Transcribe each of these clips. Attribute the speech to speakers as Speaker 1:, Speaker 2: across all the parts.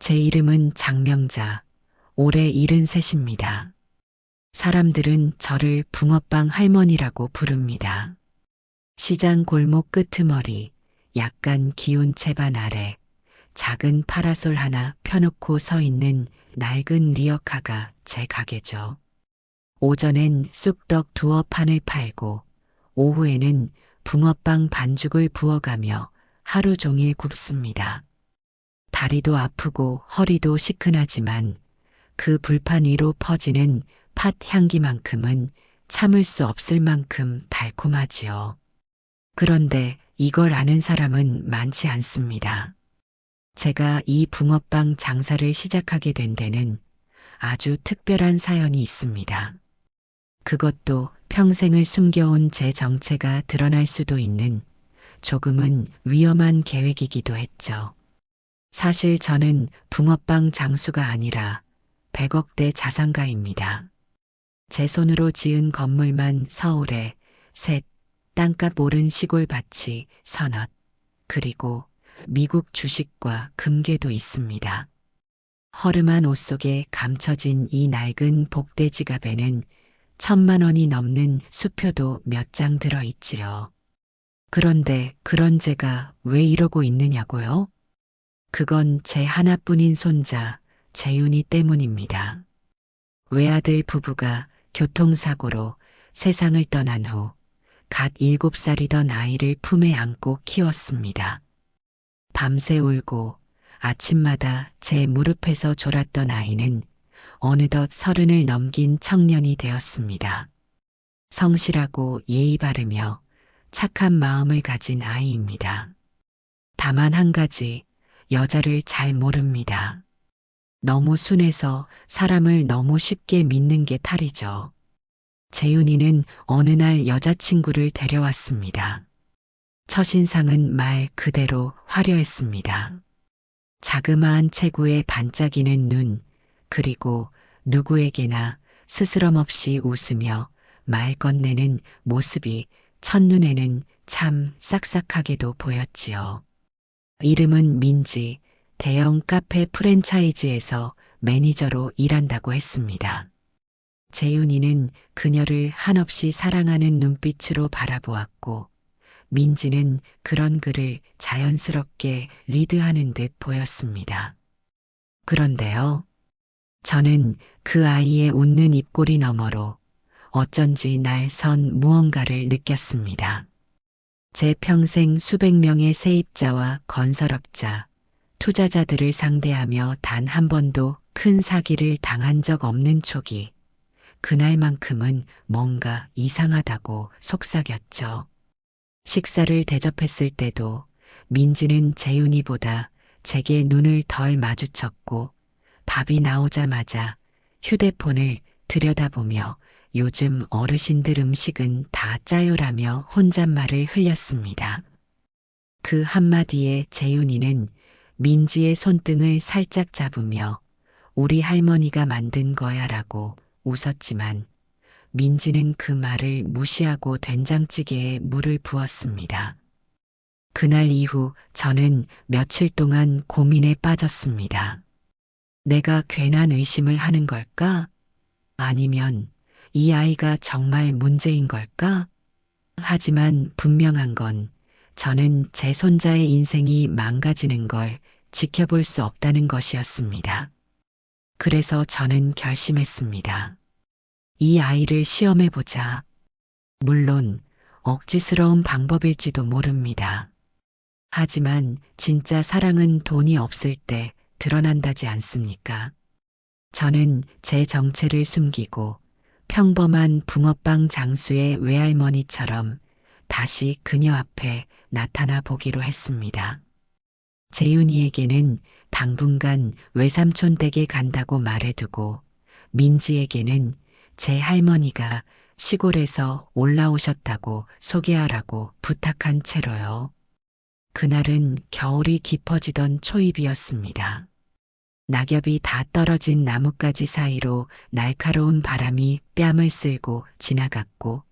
Speaker 1: 제 이름은 장명자, 올해 73입니다. 사람들은 저를 붕어빵 할머니라고 부릅니다. 시장 골목 끄트머리, 약간 기운 채반 아래 작은 파라솔 하나 펴놓고 서 있는 낡은 리어카가 제 가게죠. 오전엔 쑥떡 두어 판을 팔고 오후에는 붕어빵 반죽을 부어가며 하루 종일 굽습니다. 다리도 아프고 허리도 시큰하지만 그 불판 위로 퍼지는 팥 향기만큼은 참을 수 없을 만큼 달콤하지요. 그런데 이걸 아는 사람은 많지 않습니다. 제가 이 붕어빵 장사를 시작하게 된 데는 아주 특별한 사연이 있습니다. 그것도 평생을 숨겨온 제 정체가 드러날 수도 있는 조금은 위험한 계획이기도 했죠. 사실 저는 붕어빵 장수가 아니라 100억대 자산가입니다. 제 손으로 지은 건물만 서울에 셋, 땅값 오른 시골 밭이 서넛, 그리고 미국 주식과 금괴도 있습니다. 허름한 옷 속에 감춰진 이 낡은 복대 지갑에는 1,000만 원이 넘는 수표도 몇 장 들어있지요. 그런데 그런 제가 왜 이러고 있느냐고요? 그건 제 하나뿐인 손자 재윤이 때문입니다. 외아들 부부가 교통사고로 세상을 떠난 후 갓 7살이던 아이를 품에 안고 키웠습니다. 밤새 울고 아침마다 제 무릎에서 졸았던 아이는 어느덧 30을 넘긴 청년이 되었습니다. 성실하고 예의 바르며 착한 마음을 가진 아이입니다. 다만 한 가지, 여자를 잘 모릅니다. 너무 순해서 사람을 너무 쉽게 믿는 게 탈이죠. 재윤이는 어느 날 여자친구를 데려왔습니다. 첫인상은 말 그대로 화려했습니다. 자그마한 체구에 반짝이는 눈, 그리고 누구에게나 스스럼 없이 웃으며 말 건네는 모습이 첫눈에는 참 싹싹하게도 보였지요. 이름은 민지, 대형 카페 프랜차이즈에서 매니저로 일한다고 했습니다. 재윤이는 그녀를 한없이 사랑하는 눈빛으로 바라보았고 민지는 그런 그를 자연스럽게 리드하는 듯 보였습니다. 그런데요, 저는 그 아이의 웃는 입꼬리 너머로 어쩐지 날 선 무언가를 느꼈습니다. 제 평생 수백 명의 세입자와 건설업자, 투자자들을 상대하며 단 한 번도 큰 사기를 당한 적 없는 촉이 그날만큼은 뭔가 이상하다고 속삭였죠. 식사를 대접했을 때도 민지는 재윤이보다 제게 눈을 덜 마주쳤고 밥이 나오자마자 휴대폰을 들여다보며 요즘 어르신들 음식은 다 짜요라며 혼잣말을 흘렸습니다. 그 한마디에 재윤이는 민지의 손등을 살짝 잡으며 우리 할머니가 만든 거야라고 웃었지만 민지는 그 말을 무시하고 된장찌개에 물을 부었습니다. 그날 이후 저는 며칠 동안 고민에 빠졌습니다. 내가 괜한 의심을 하는 걸까? 아니면 이 아이가 정말 문제인 걸까? 하지만 분명한 건 저는 제 손자의 인생이 망가지는 걸 지켜볼 수 없다는 것이었습니다. 그래서 저는 결심했습니다. 이 아이를 시험해보자. 물론 억지스러운 방법일지도 모릅니다. 하지만 진짜 사랑은 돈이 없을 때 드러난다지 않습니까? 저는 제 정체를 숨기고 평범한 붕어빵 장수의 외할머니처럼 다시 그녀 앞에 나타나 보기로 했습니다. 재윤이에게는 당분간 외삼촌 댁에 간다고 말해두고 민지에게는 제 할머니가 시골에서 올라오셨다고 소개하라고 부탁한 채로요. 그날은 겨울이 깊어지던 초입이었습니다. 낙엽이 다 떨어진 나뭇가지 사이로 날카로운 바람이 뺨을 쓸고 지나갔고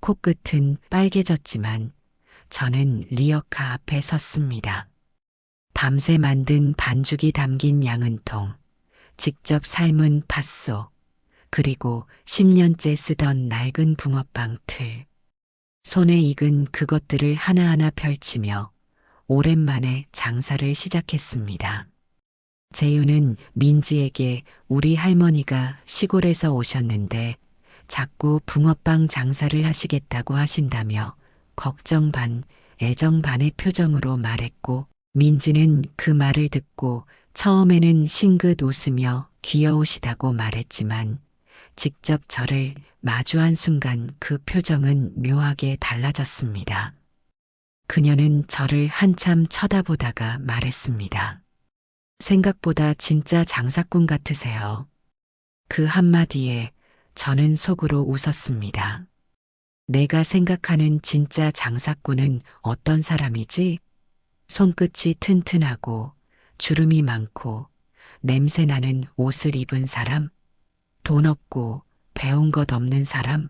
Speaker 1: 코끝은 빨개졌지만 저는 리어카 앞에 섰습니다. 밤새 만든 반죽이 담긴 양은통, 직접 삶은 팥소, 그리고 10년째 쓰던 낡은 붕어빵 틀. 손에 익은 그것들을 하나하나 펼치며 오랜만에 장사를 시작했습니다. 재유는 민지에게 우리 할머니가 시골에서 오셨는데 자꾸 붕어빵 장사를 하시겠다고 하신다며 걱정 반, 애정 반의 표정으로 말했고, 민지는 그 말을 듣고 처음에는 싱긋 웃으며 귀여우시다고 말했지만 직접 저를 마주한 순간 그 표정은 묘하게 달라졌습니다. 그녀는 저를 한참 쳐다보다가 말했습니다. 생각보다 진짜 장사꾼 같으세요. 그 한마디에 저는 속으로 웃었습니다. 내가 생각하는 진짜 장사꾼은 어떤 사람이지? 손끝이 튼튼하고 주름이 많고 냄새나는 옷을 입은 사람? 돈 없고 배운 것 없는 사람?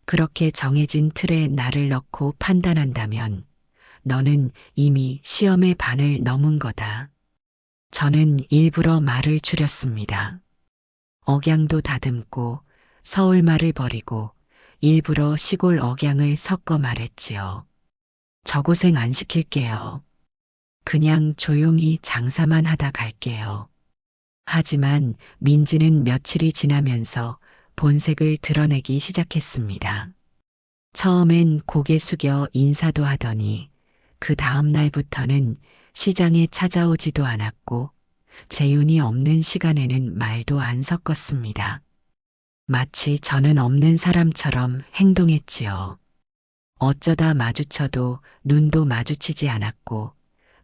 Speaker 1: 그렇게 정해진 틀에 나를 넣고 판단한다면 너는 이미 시험의 반을 넘은 거다. 저는 일부러 말을 줄였습니다. 억양도 다듬고 서울말을 버리고 일부러 시골 억양을 섞어 말했지요. 저 고생 안 시킬게요. 그냥 조용히 장사만 하다 갈게요. 하지만 민지는 며칠이 지나면서 본색을 드러내기 시작했습니다. 처음엔 고개 숙여 인사도 하더니 그 다음 날부터는 시장에 찾아오지도 않았고 재윤이 없는 시간에는 말도 안 섞었습니다. 마치 저는 없는 사람처럼 행동했지요. 어쩌다 마주쳐도 눈도 마주치지 않았고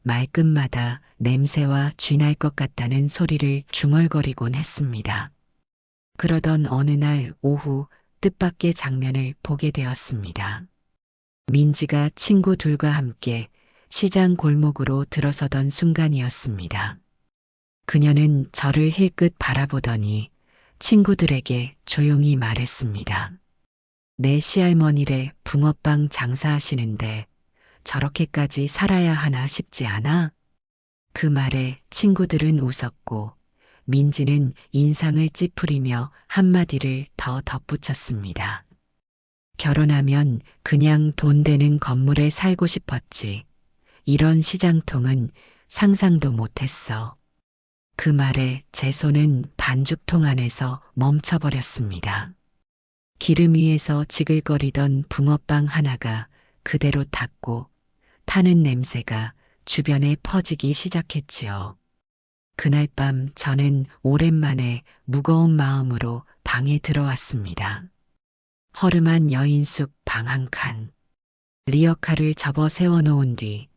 Speaker 1: 말끝마다 냄새와 쥐날 것 같다는 소리를 중얼거리곤 했습니다. 그러던 어느 날 오후 뜻밖의 장면을 보게 되었습니다. 민지가 친구들과 함께 시장 골목으로 들어서던 순간이었습니다. 그녀는 저를 힐끗 바라보더니 친구들에게 조용히 말했습니다. 내 시할머니래 붕어빵 장사하시는데 저렇게까지 살아야 하나 싶지 않아? 그 말에 친구들은 웃었고 민지는 인상을 찌푸리며 한마디를 더 덧붙였습니다. 결혼하면 그냥 돈 되는 건물에 살고 싶었지. 이런 시장통은 상상도 못했어. 그 말에 제 손은 반죽통 안에서 멈춰버렸습니다. 기름 위에서 지글거리던 붕어빵 하나가 그대로 탔고 타는 냄새가 주변에 퍼지기 시작했지요. 그날 밤 저는 오랜만에 무거운 마음으로 방에 들어왔습니다. 허름한 여인숙 방 한 칸. 리어카를 접어 세워놓은 뒤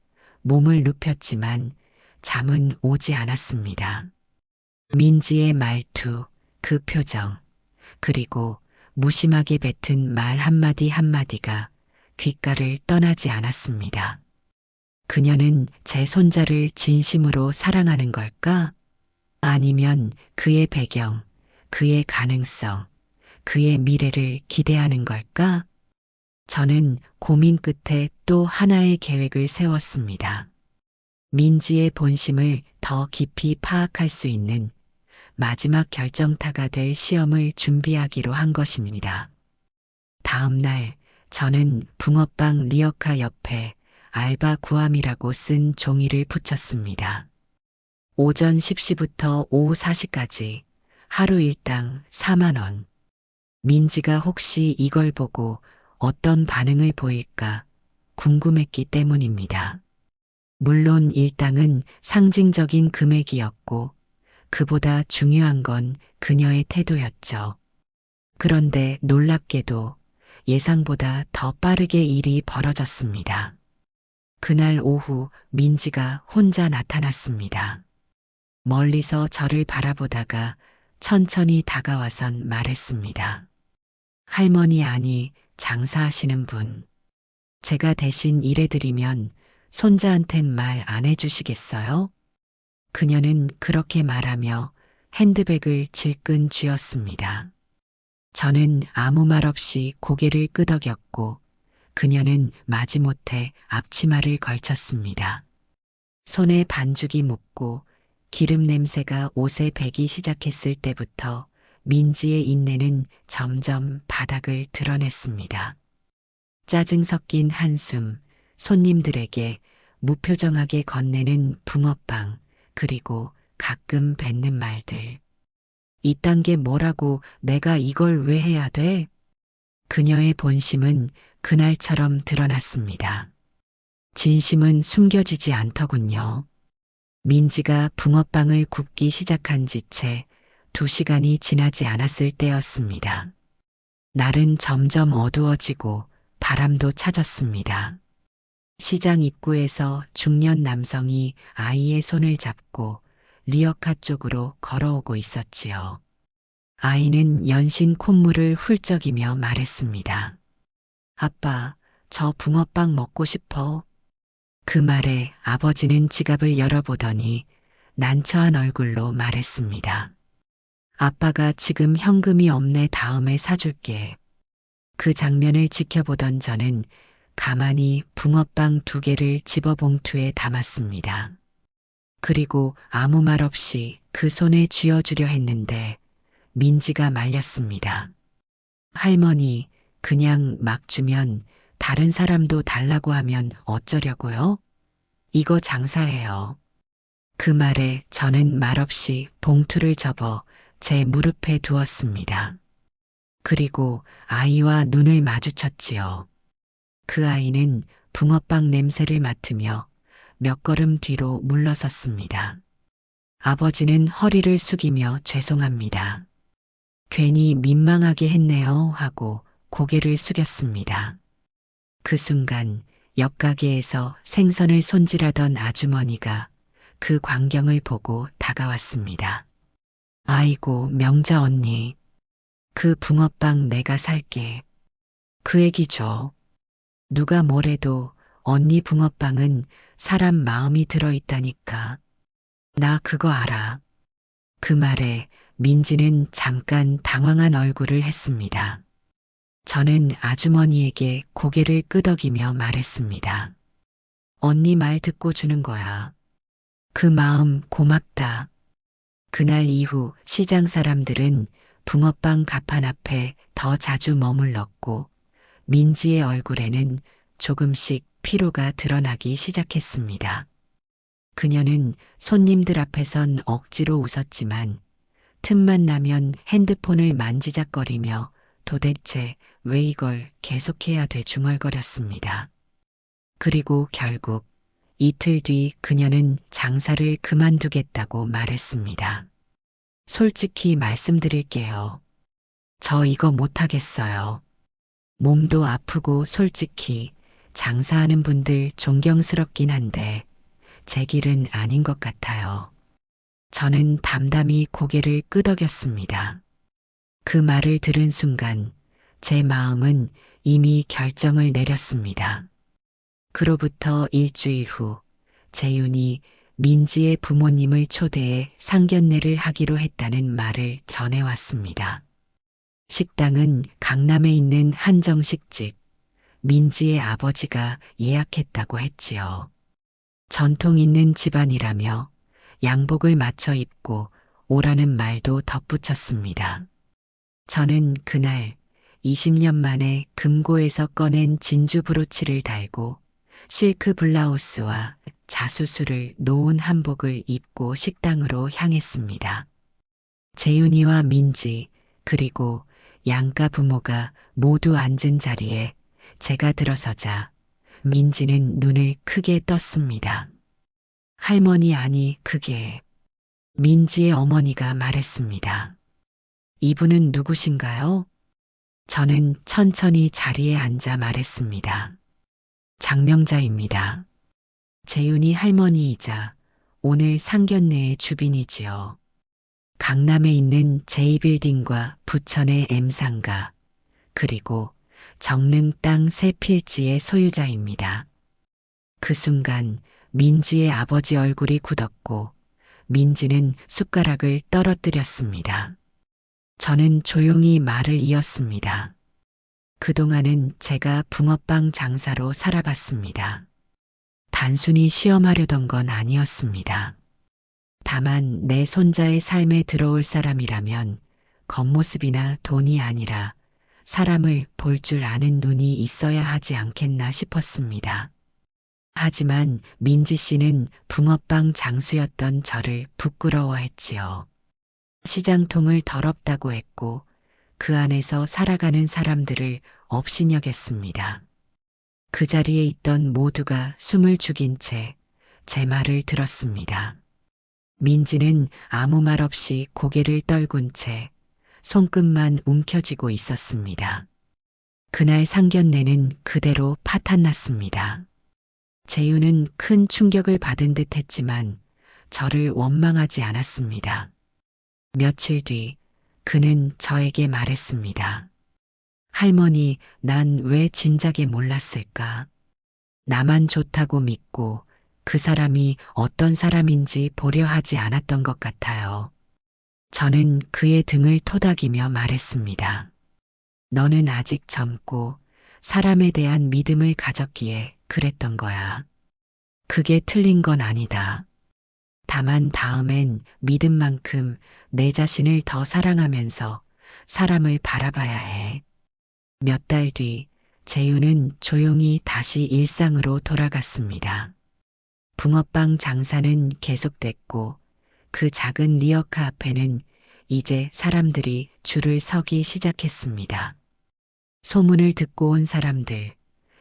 Speaker 1: 몸을 눕혔지만 잠은 오지 않았습니다. 민지의 말투, 그 표정, 그리고 무심하게 뱉은 말 한마디 한마디가 귓가를 떠나지 않았습니다. 그녀는 제 손자를 진심으로 사랑하는 걸까? 아니면 그의 배경, 그의 가능성, 그의 미래를 기대하는 걸까? 저는 고민 끝에 또 하나의 계획을 세웠습니다. 민지의 본심을 더 깊이 파악할 수 있는 마지막 결정타가 될 시험을 준비하기로 한 것입니다. 다음 날 저는 붕어빵 리어카 옆에 알바 구함이라고 쓴 종이를 붙였습니다. 오전 10시부터 오후 4시까지 하루 일당 4만 원. 민지가 혹시 이걸 보고 어떤 반응을 보일까 궁금했기 때문입니다. 물론 일당은 상징적인 금액이었고 그보다 중요한 건 그녀의 태도였죠. 그런데 놀랍게도 예상보다 더 빠르게 일이 벌어졌습니다. 그날 오후 민지가 혼자 나타났습니다. 멀리서 저를 바라보다가 천천히 다가와선 말했습니다. 할머니 아니 장사하시는 분. 제가 대신 일해드리면 손자한텐 말 안 해주시겠어요? 그녀는 그렇게 말하며 핸드백을 질끈 쥐었습니다. 저는 아무 말 없이 고개를 끄덕였고 그녀는 마지못해 앞치마를 걸쳤습니다. 손에 반죽이 묻고 기름 냄새가 옷에 배기 시작했을 때부터 민지의 인내는 점점 바닥을 드러냈습니다. 짜증 섞인 한숨, 손님들에게 무표정하게 건네는 붕어빵, 그리고 가끔 뱉는 말들. 이딴 게 뭐라고 내가 이걸 왜 해야 돼? 그녀의 본심은 그날처럼 드러났습니다. 진심은 숨겨지지 않더군요. 민지가 붕어빵을 굽기 시작한 지 채 2시간이 지나지 않았을 때였습니다. 날은 점점 어두워지고 바람도 차졌습니다. 시장 입구에서 중년 남성이 아이의 손을 잡고 리어카 쪽으로 걸어오고 있었지요. 아이는 연신 콧물을 훌쩍이며 말했습니다. 아빠, 저 붕어빵 먹고 싶어. 그 말에 아버지는 지갑을 열어보더니 난처한 얼굴로 말했습니다. 아빠가 지금 현금이 없네. 다음에 사줄게. 그 장면을 지켜보던 저는 가만히 붕어빵 2개를 집어 봉투에 담았습니다. 그리고 아무 말 없이 그 손에 쥐어주려 했는데 민지가 말렸습니다. 할머니, 그냥 막 주면 다른 사람도 달라고 하면 어쩌려고요? 이거 장사예요. 그 말에 저는 말없이 봉투를 접어 제 무릎에 두었습니다. 그리고 아이와 눈을 마주쳤지요. 그 아이는 붕어빵 냄새를 맡으며 몇 걸음 뒤로 물러섰습니다. 아버지는 허리를 숙이며 죄송합니다. 괜히 민망하게 했네요 하고 고개를 숙였습니다. 그 순간 옆 가게에서 생선을 손질하던 아주머니가 그 광경을 보고 다가왔습니다. 아이고, 명자 언니. 그 붕어빵 내가 살게. 그 얘기죠. 누가 뭐래도 언니 붕어빵은 사람 마음이 들어있다니까. 나 그거 알아. 그 말에 민지는 잠깐 당황한 얼굴을 했습니다. 저는 아주머니에게 고개를 끄덕이며 말했습니다. 언니 말 듣고 주는 거야. 그 마음 고맙다. 그날 이후 시장 사람들은 붕어빵 가판 앞에 더 자주 머물렀고 민지의 얼굴에는 조금씩 피로가 드러나기 시작했습니다. 그녀는 손님들 앞에선 억지로 웃었지만 틈만 나면 핸드폰을 만지작거리며 도대체 왜 이걸 계속해야 돼 중얼거렸습니다. 그리고 결국 이틀 뒤 그녀는 장사를 그만두겠다고 말했습니다. 솔직히 말씀드릴게요. 저 이거 못하겠어요. 몸도 아프고 솔직히 장사하는 분들 존경스럽긴 한데 제 길은 아닌 것 같아요. 저는 담담히 고개를 끄덕였습니다. 그 말을 들은 순간 제 마음은 이미 결정을 내렸습니다. 그로부터 일주일 후 재윤이 민지의 부모님을 초대해 상견례를 하기로 했다는 말을 전해왔습니다. 식당은 강남에 있는 한정식집, 민지의 아버지가 예약했다고 했지요. 전통 있는 집안이라며 양복을 맞춰 입고 오라는 말도 덧붙였습니다. 저는 그날 20년 만에 금고에서 꺼낸 진주 브로치를 달고 실크 블라우스와 자수수를 놓은 한복을 입고 식당으로 향했습니다. 재윤이와 민지 그리고 양가 부모가 모두 앉은 자리에 제가 들어서자 민지는 눈을 크게 떴습니다. 할머니 아니 그게 민지의 어머니가 말했습니다. 이분은 누구신가요? 저는 천천히 자리에 앉아 말했습니다. 장명자입니다. 재윤이 할머니이자 오늘 상견례의 주빈이지요. 강남에 있는 J빌딩과 부천의 M상가 그리고 정릉 땅 3필지의 소유자입니다. 그 순간 민지의 아버지 얼굴이 굳었고 민지는 숟가락을 떨어뜨렸습니다. 저는 조용히 말을 이었습니다. 그동안은 제가 붕어빵 장사로 살아봤습니다. 단순히 시험하려던 건 아니었습니다. 다만 내 손자의 삶에 들어올 사람이라면 겉모습이나 돈이 아니라 사람을 볼 줄 아는 눈이 있어야 하지 않겠나 싶었습니다. 하지만 민지 씨는 붕어빵 장수였던 저를 부끄러워했지요. 시장통을 더럽다고 했고 그 안에서 살아가는 사람들을 업신여겼습니다. 그 자리에 있던 모두가 숨을 죽인 채 제 말을 들었습니다. 민지는 아무 말 없이 고개를 떨군 채 손끝만 움켜쥐고 있었습니다. 그날 상견례는 그대로 파탄났습니다. 재유는 큰 충격을 받은 듯 했지만 저를 원망하지 않았습니다. 며칠 뒤 그는 저에게 말했습니다. 할머니, 난 왜 진작에 몰랐을까? 나만 좋다고 믿고 그 사람이 어떤 사람인지 보려 하지 않았던 것 같아요. 저는 그의 등을 토닥이며 말했습니다. 너는 아직 젊고 사람에 대한 믿음을 가졌기에 그랬던 거야. 그게 틀린 건 아니다. 다만 다음엔 믿음만큼 내 자신을 더 사랑하면서 사람을 바라봐야 해. 몇 달 뒤 재유는 조용히 다시 일상으로 돌아갔습니다. 붕어빵 장사는 계속됐고 그 작은 리어카 앞에는 이제 사람들이 줄을 서기 시작했습니다. 소문을 듣고 온 사람들,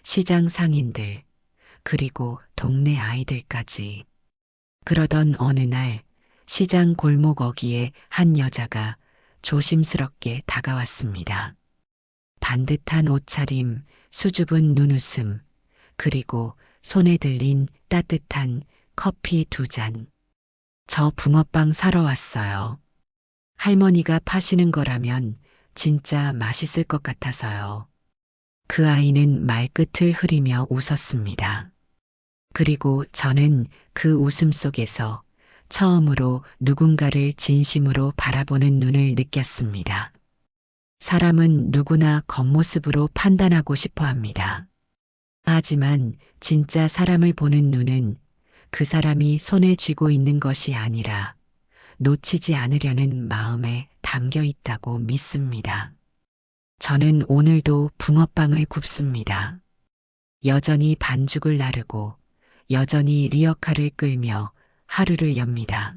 Speaker 1: 시장 상인들, 그리고 동네 아이들까지. 그러던 어느 날 시장 골목 어귀에 한 여자가 조심스럽게 다가왔습니다. 반듯한 옷차림, 수줍은 눈웃음, 그리고 손에 들린 따뜻한 커피 2잔. 저 붕어빵 사러 왔어요. 할머니가 파시는 거라면 진짜 맛있을 것 같아서요. 그 아이는 말끝을 흐리며 웃었습니다. 그리고 저는 그 웃음 속에서 처음으로 누군가를 진심으로 바라보는 눈을 느꼈습니다. 사람은 누구나 겉모습으로 판단하고 싶어 합니다. 하지만 진짜 사람을 보는 눈은 그 사람이 손에 쥐고 있는 것이 아니라 놓치지 않으려는 마음에 담겨 있다고 믿습니다. 저는 오늘도 붕어빵을 굽습니다. 여전히 반죽을 나르고 여전히 리어카를 끌며 하루를 엽니다.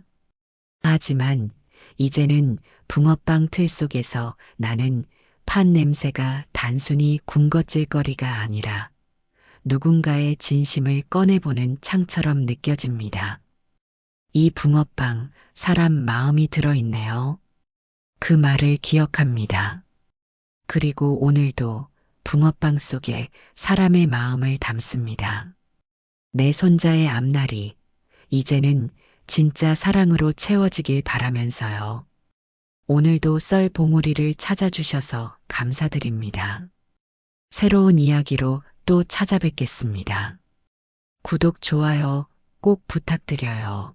Speaker 1: 하지만 이제는 붕어빵 틀 속에서 나는 판 냄새가 단순히 군것질거리가 아니라 누군가의 진심을 꺼내보는 창처럼 느껴집니다. 이 붕어빵, 사람 마음이 들어있네요. 그 말을 기억합니다. 그리고 오늘도 붕어빵 속에 사람의 마음을 담습니다. 내 손자의 앞날이 이제는 진짜 사랑으로 채워지길 바라면서요. 오늘도 썰 봉우리를 찾아주셔서 감사드립니다. 새로운 이야기로 또 찾아뵙겠습니다. 구독, 좋아요 꼭 부탁드려요.